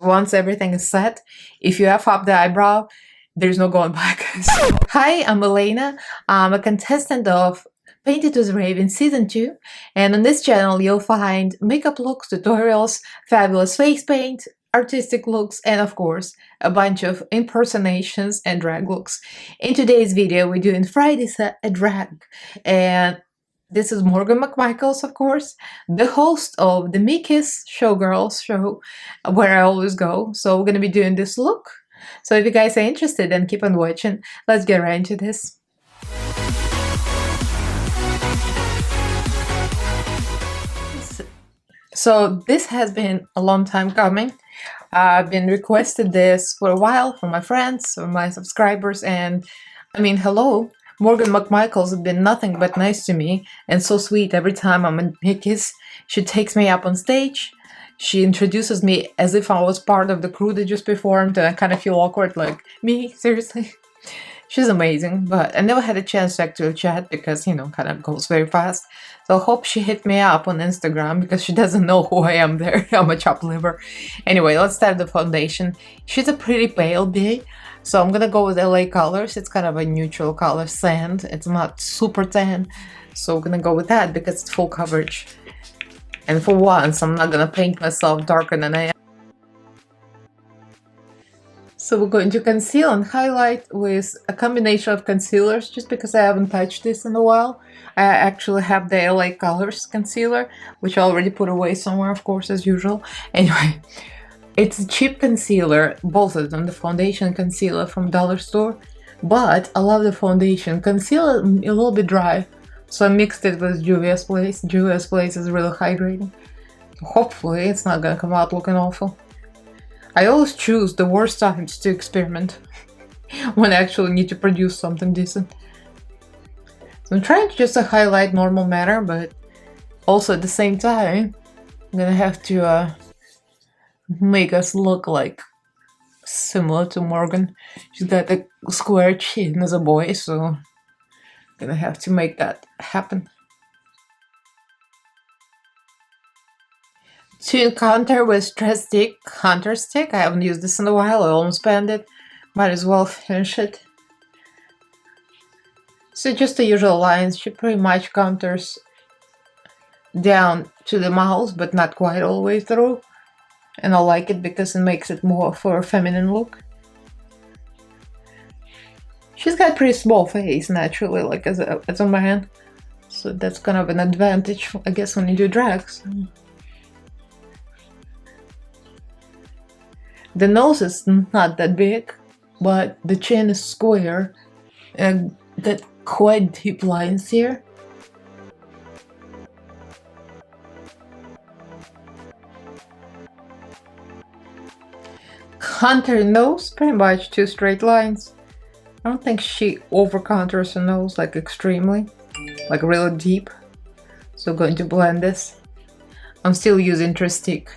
Once everything is set, if you F up the eyebrow, there's no going back. So, hi, I'm Elaina. I'm a contestant of Paint It with Raven Season 2, and on this channel you'll find makeup looks, tutorials, fabulous face paint, artistic looks, and of course, a bunch of impersonations and drag looks. In today's video, we're doing Friday's a drag, and this is Morgan Mcmichaels, of course, the host of the Mickey's Showgirls show, where I always go. So we're going to be doing this look. So if you guys are interested, then keep on watching. Let's get right into this. So this has been a long time coming. I've been requested this for a while from my friends, from my subscribers, and I mean, hello. Morgan Mcmichaels has been nothing but nice to me and so sweet every time I'm in Mickey's. She takes me up on stage. She introduces me as if I was part of the crew that just performed, and I kind of feel awkward, like, me? Seriously? She's amazing, but I never had a chance to actually chat because, you know, kind of goes very fast. So I hope she hit me up on Instagram because she doesn't know who I am there. I'm a chopped liver. Anyway, let's start the foundation. She's a pretty pale bee, so I'm gonna go with LA colors. It's kind of a neutral color, sand. It's not super tan, so we're gonna go with that because it's full coverage. And for once, I'm not gonna paint myself darker than I am. So we're going to conceal and highlight with a combination of concealers, just because I haven't touched this in a while. I actually have the LA Colors concealer, which I already put away somewhere, of course, as usual. Anyway, it's a cheap concealer, both of them, the foundation and concealer from dollar store. But I love the foundation. Concealer a little bit dry, so I mixed it with Juvia's Place. Juvia's Place is really hydrating. Hopefully it's not gonna come out looking awful. I always choose the worst times to experiment when I actually need to produce something decent. So I'm trying to just highlight normal matter, but also at the same time I'm gonna have to make us look like similar to Morgan. She's got a square chin as a boy, so I'm gonna have to make that happen. To encounter with Stress Stick, Hunter Stick. I haven't used this in a while, I almost banned it. Might as well finish it. So just the usual lines. She pretty much counters down to the mouth, but not quite all the way through. And I like it because it makes it more for a feminine look. She's got a pretty small face naturally, like as a man. So that's kind of an advantage, I guess, when you do drags. The nose is not that big, but the chin is square and got quite deep lines here. Contour nose, pretty much two straight lines. I don't think she over contours her nose like extremely, like really deep. So going to blend this. I'm still using Stick.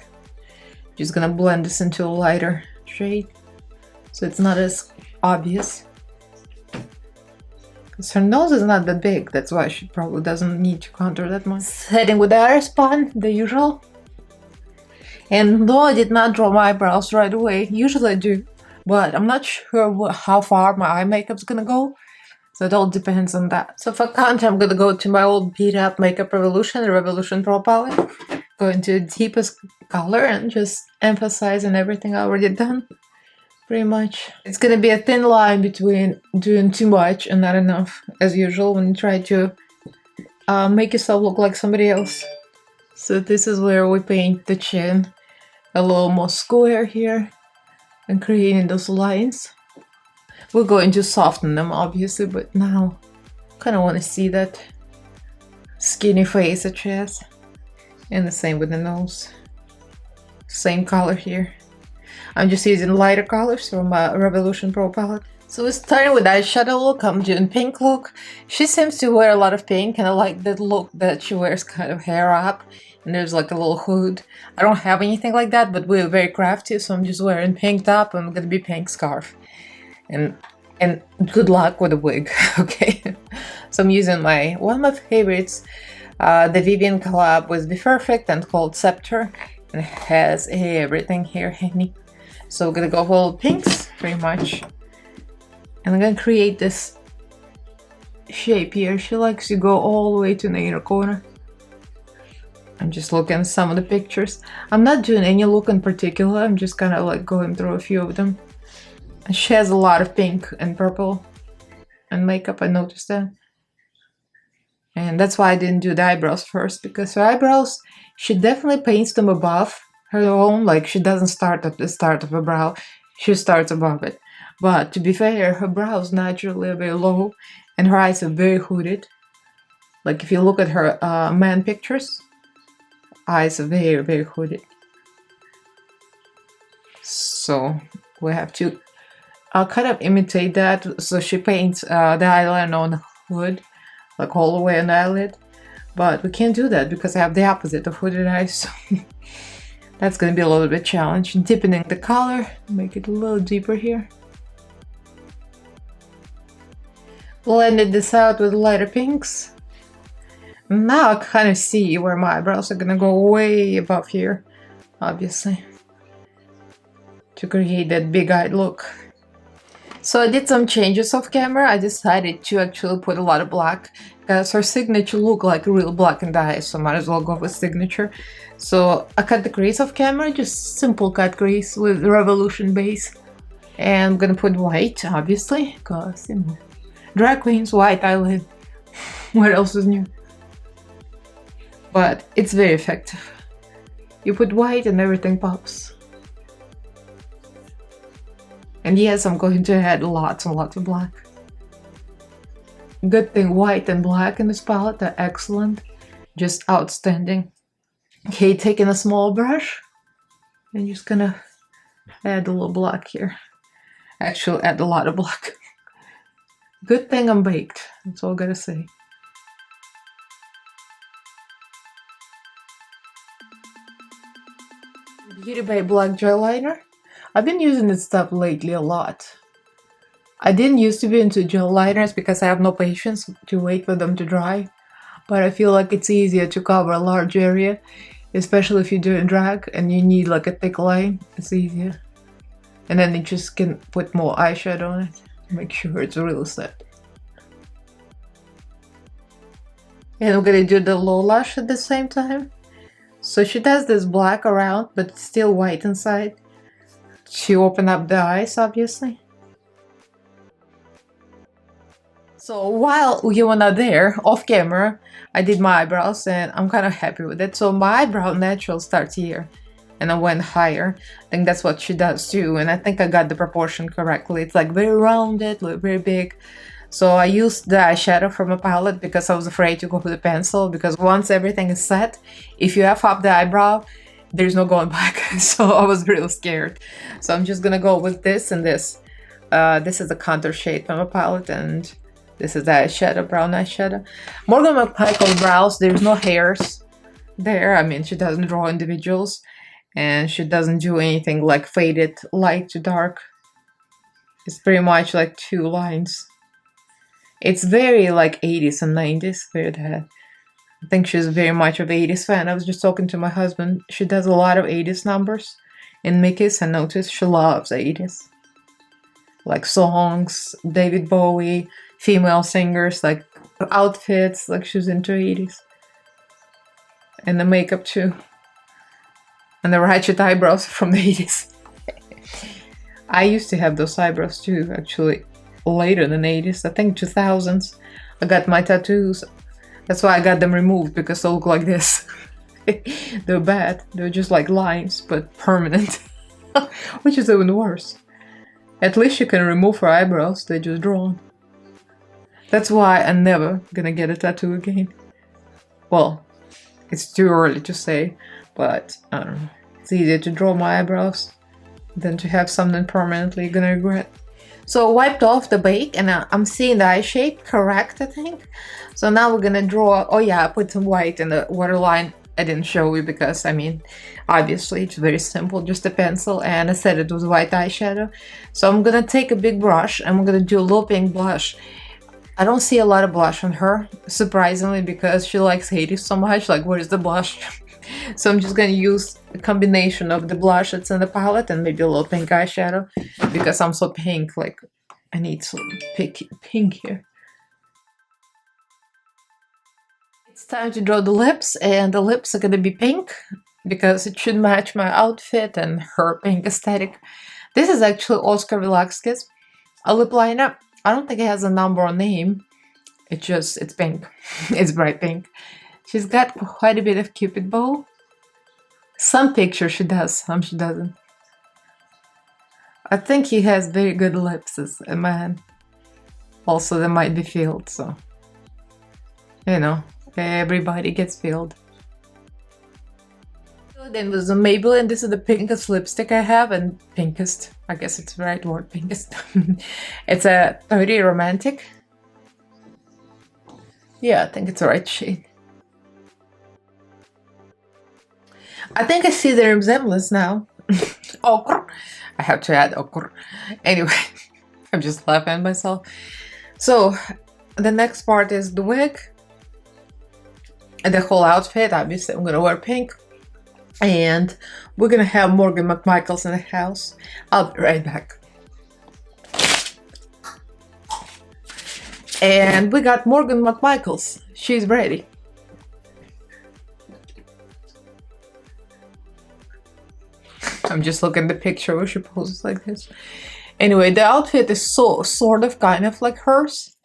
Just gonna blend this into a lighter shade so it's not as obvious. Because her nose is not that big, that's why she probably doesn't need to contour that much. Setting with the iris pan, the usual. And though I did not draw my eyebrows right away, usually I do, but I'm not sure how far my eye makeup's gonna go, so it all depends on that. So for contour, I'm gonna go to my old beat up Makeup Revolution, the Revolution Pro Palette. Go into the deepest color and just emphasizing everything I already done, pretty much. It's gonna be a thin line between doing too much and not enough, as usual when you try to make yourself look like somebody else. So this is where we paint the chin a little more square here and creating those lines. We're going to soften them obviously, but now I kind of want to see that skinny face that she has. And the same with the nose. Same color here. I'm just using lighter colors from my Revolution Pro palette. So we're starting with eyeshadow look. I'm doing pink look. She seems to wear a lot of pink, and I like that look that she wears kind of hair up. And there's like a little hood. I don't have anything like that, but we're very crafty, so I'm just wearing pink top and I'm gonna be pink scarf. And good luck with the wig, okay? So I'm using one of my favorites, the Vivian collab with Be Perfect and called Scepter. And it has everything here, honey. So we're gonna go all pinks, pretty much. And I'm gonna create this shape here. She likes to go all the way to the inner corner. I'm just looking at some of the pictures. I'm not doing any look in particular. I'm just kind of like going through a few of them. And she has a lot of pink and purple and makeup, I noticed that. And that's why I didn't do the eyebrows first, because her eyebrows, she definitely paints them above her own. Like, she doesn't start at the start of her brow, she starts above it. But to be fair, her brows naturally are very low and her eyes are very hooded. Like, if you look at her man pictures, eyes are very, very hooded. So we have to kind of imitate that. So she paints the eyeliner on the hood, like all the way on the eyelid. But we can't do that because I have the opposite of hooded eyes. So that's going to be a little bit challenging. Deepening the color, make it a little deeper here. Blended this out with lighter pinks. Now I kind of see where my eyebrows are gonna go way above here, obviously, to create that big-eyed look. So I did some changes off camera. I decided to actually put a lot of black because her signature looked like a real blackened eye, so I might as well go with signature. So I cut the crease off camera, just simple cut crease with Revolution base. And I'm gonna put white, obviously, because, you know, drag queens, white eyelid. What else is new? But it's very effective. You put white and everything pops. And yes, I'm going to add lots and lots of black. Good thing white and black in this palette are excellent. Just outstanding. Okay, taking a small brush and just gonna add a little black here. Actually, add a lot of black. Good thing I'm baked, that's all I gotta say. Beauty Bay Black Gel Liner. I've been using this stuff lately a lot. I didn't used to be into gel liners because I have no patience to wait for them to dry. But I feel like it's easier to cover a large area, especially if you're doing drag and you need like a thick line. It's easier. And then you just can put more eyeshadow on it to make sure it's really set. And I'm gonna do the low lash at the same time. So she does this black around, but it's still white inside to open up the eyes, obviously. So while you were not there, off camera, I did my eyebrows and I'm kind of happy with it. So my eyebrow natural starts here and I went higher. I think that's what she does too, and I think I got the proportion correctly. It's like very rounded, like very big. So I used the eyeshadow from a palette because I was afraid to go with a pencil, because once everything is set, if you F up the eyebrow, there's no going back. So I was really scared. So I'm just gonna go with this and this. This is a contour shade from a palette, and this is the eyeshadow, brown eyeshadow. Morgan Mcmichaels brows, there's no hairs there. I mean, she doesn't draw individuals, and she doesn't do anything like faded light to dark. It's pretty much like two lines. It's very like 80s and 90s, very that. I think she's very much of 80s fan. I was just talking to my husband. She does a lot of 80s numbers in Mickey's. I noticed she loves 80s. Like songs, David Bowie, female singers, like outfits, like she's into 80s. And the makeup too. And the ratchet eyebrows from the 80s. I used to have those eyebrows too, actually. Later than 80s, I think 2000s. I got my tattoos. That's why I got them removed, because they look like this. They're bad. They're just like lines, but permanent. Which is even worse. At least you can remove her eyebrows, they're just drawn. That's why I'm never gonna get a tattoo again. Well, it's too early to say, but I don't know. It's easier to draw my eyebrows than to have something permanently you're gonna regret. So I wiped off the bake and I'm seeing the eye shape correct, I think. So now we're gonna draw. Oh yeah, I put some white in the waterline. I didn't show you because, I mean, obviously it's very simple, just a pencil, and I said it was white eyeshadow. So I'm gonna take a big brush and I'm gonna do a little pink blush. I don't see a lot of blush on her, surprisingly, because she likes 80s so much. Like, where's the blush? So I'm just gonna use a combination of the blush that's in the palette and maybe a little pink eyeshadow because I'm so pink, like I need some pink here. It's time to draw the lips, and the lips are gonna be pink because it should match my outfit and her pink aesthetic. This is actually Oscar Velasquez, a lip liner. I don't think it has a number or name. It's pink. It's bright pink. She's got quite a bit of cupid bow. Some pictures she does, some she doesn't. I think he has very good lips as a man. Also, they might be filled, so you know, everybody gets filled. Then with the Maybelline, this is the pinkest lipstick I have, and pinkest, I guess it's the right word, pinkest. It's a 30 Romantic. Yeah, I think it's the right shade. I think I see the resemblance now. Ochre. I have to add ochre. Anyway, I'm just laughing at myself. So, the next part is the wig. And the whole outfit, obviously I'm gonna wear pink. And we're gonna have Morgan Mcmichaels in the house. I'll be right back. And we got Morgan Mcmichaels. She's ready. I'm just looking at the picture where she poses like this. Anyway, the outfit is sort of kind of like hers.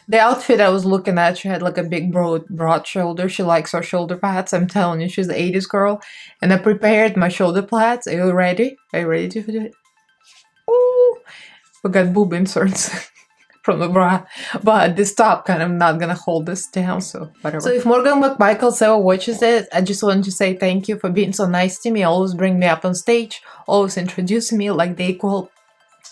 The outfit I was looking at, she had like a big broad shoulder. She likes her shoulder pads. I'm telling you, she's the 80s girl. And I prepared my shoulder pads. Are you ready? Are you ready to do it? Ooh, we got boob inserts from the bra. But this top kind of not gonna hold this down, so whatever. So if Morgan Mcmichaels ever watches it, I just want to say thank you for being so nice to me. Always bring me up on stage. Always introducing me like the equal.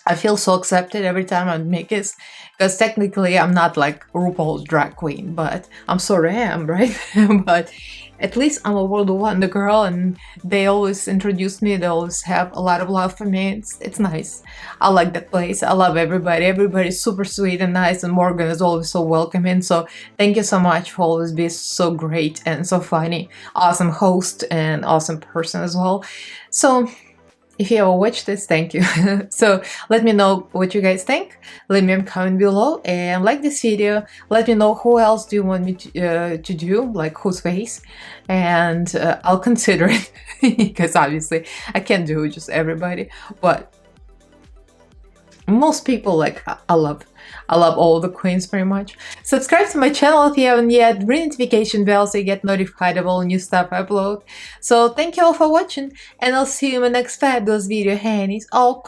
I feel so accepted every time I make this, because technically I'm not like Rupauls drag queen, but I'm sort of am, right? But at least I'm a World Wonder girl, and they always introduce me. They always have a lot of love for me. It's nice. I like that place. I love everybody. Everybody's super sweet and nice, and Morgan is always so welcoming. So thank you so much for always being so great and so funny. Awesome host and awesome person as well. So if you ever watch this, thank you. So let me know what you guys think. Leave me a comment below and like this video. Let me know who else do you want me to do, like whose face, and I'll consider it because obviously I can't do just everybody, but most people, like, I love all the queens pretty much. Subscribe to my channel if you haven't yet. Ring notification bell so you get notified of all new stuff I upload. So thank you all for watching, and I'll see you in my next fabulous video, handies. Oh,